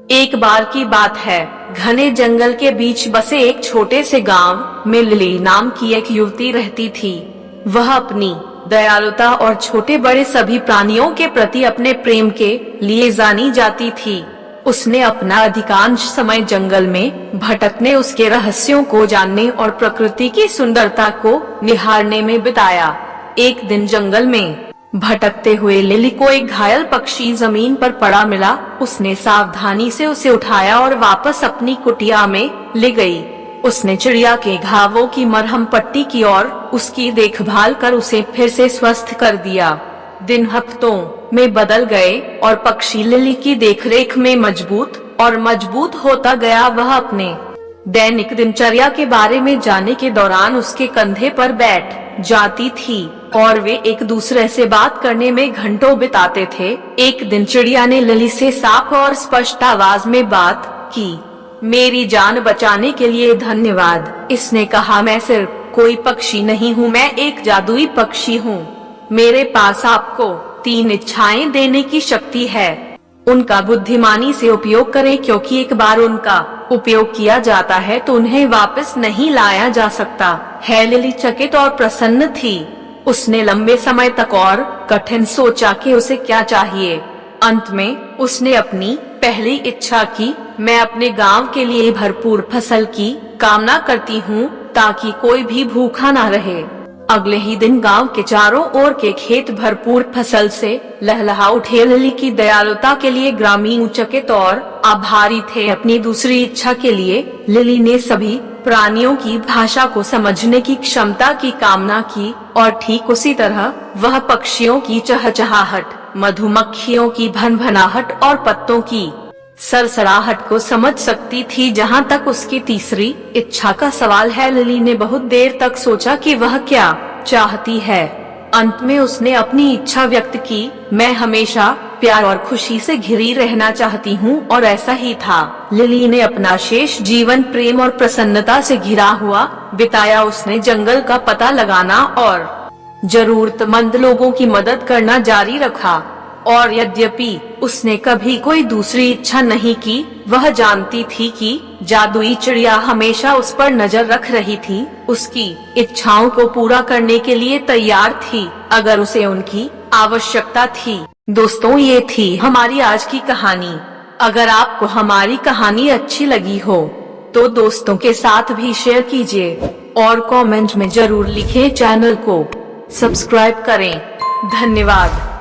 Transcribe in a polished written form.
एक बार की बात है, घने जंगल के बीच बसे एक छोटे से गांव में लिली नाम की एक युवती रहती थी। वह अपनी दयालुता और छोटे बड़े सभी प्राणियों के प्रति अपने प्रेम के लिए जानी जाती थी। उसने अपना अधिकांश समय जंगल में भटकने, उसके रहस्यों को जानने और प्रकृति की सुंदरता को निहारने में बिताया। एक दिन जंगल में भटकते हुए लिली को एक घायल पक्षी जमीन पर पड़ा मिला। उसने सावधानी से उसे उठाया और वापस अपनी कुटिया में ले गई। उसने चिड़िया के घावों की मरहम पट्टी की और उसकी देखभाल कर उसे फिर से स्वस्थ कर दिया। दिन हफ्तों में बदल गए और पक्षी लिली की देखरेख में मजबूत होता गया। वह अपने दैनिक दिनचर्या के बारे में जानने के दौरान उसके कंधे पर बैठ जाती थी और वे एक दूसरे से बात करने में घंटों बिताते थे। एक दिन चिड़िया ने लिली से साफ और स्पष्ट आवाज में बात की। मेरी जान बचाने के लिए धन्यवाद, इसने कहा। मैं सिर्फ कोई पक्षी नहीं हूँ, मैं एक जादुई पक्षी हूँ। मेरे पास आपको 3 इच्छाएं देने की शक्ति है। उनका बुद्धिमानी से उपयोग करें, क्योंकि एक बार उनका उपयोग किया जाता है तो उन्हें वापस नहीं लाया जा सकता है। लिली चकित और प्रसन्न थी। उसने लंबे समय तक और कठिन सोचा कि उसे क्या चाहिए। अंत में उसने अपनी पहली इच्छा की। मैं अपने गांव के लिए भरपूर फसल की कामना करती हूँ, ताकि कोई भी भूखा ना रहे। अगले ही दिन गांव के चारों ओर के खेत भरपूर फसल से लहलहा उठे। लिली की दयालुता के लिए ग्रामीण चकित और आभारी थे। अपनी दूसरी इच्छा के लिए लिली ने सभी प्राणियों की भाषा को समझने की क्षमता की कामना की, और ठीक उसी तरह वह पक्षियों की चहचहाहट, मधुमक्खियों की भनभनाहट और पत्तों की सरसराहट को समझ सकती थी। जहाँ तक उसकी तीसरी इच्छा का सवाल है, लिली ने बहुत देर तक सोचा कि वह क्या चाहती है। अंत में उसने अपनी इच्छा व्यक्त की। मैं हमेशा प्यार और खुशी से घिरी रहना चाहती हूँ, और ऐसा ही था। लिली ने अपना शेष जीवन प्रेम और प्रसन्नता से घिरा हुआ बिताया। उसने जंगल का पता लगाना और जरूरतमंद लोगों की मदद करना जारी रखा, और यद्यपि उसने कभी कोई दूसरी इच्छा नहीं की, वह जानती थी कि जादुई चिड़िया हमेशा उस पर नजर रख रही थी, उसकी इच्छाओं को पूरा करने के लिए तैयार थी, अगर उसे उनकी आवश्यकता थी। दोस्तों, ये थी हमारी आज की कहानी। अगर आपको हमारी कहानी अच्छी लगी हो तो दोस्तों के साथ भी शेयर कीजिए और कमेंट में जरूर लिखें। चैनल को सब्सक्राइब करें। धन्यवाद।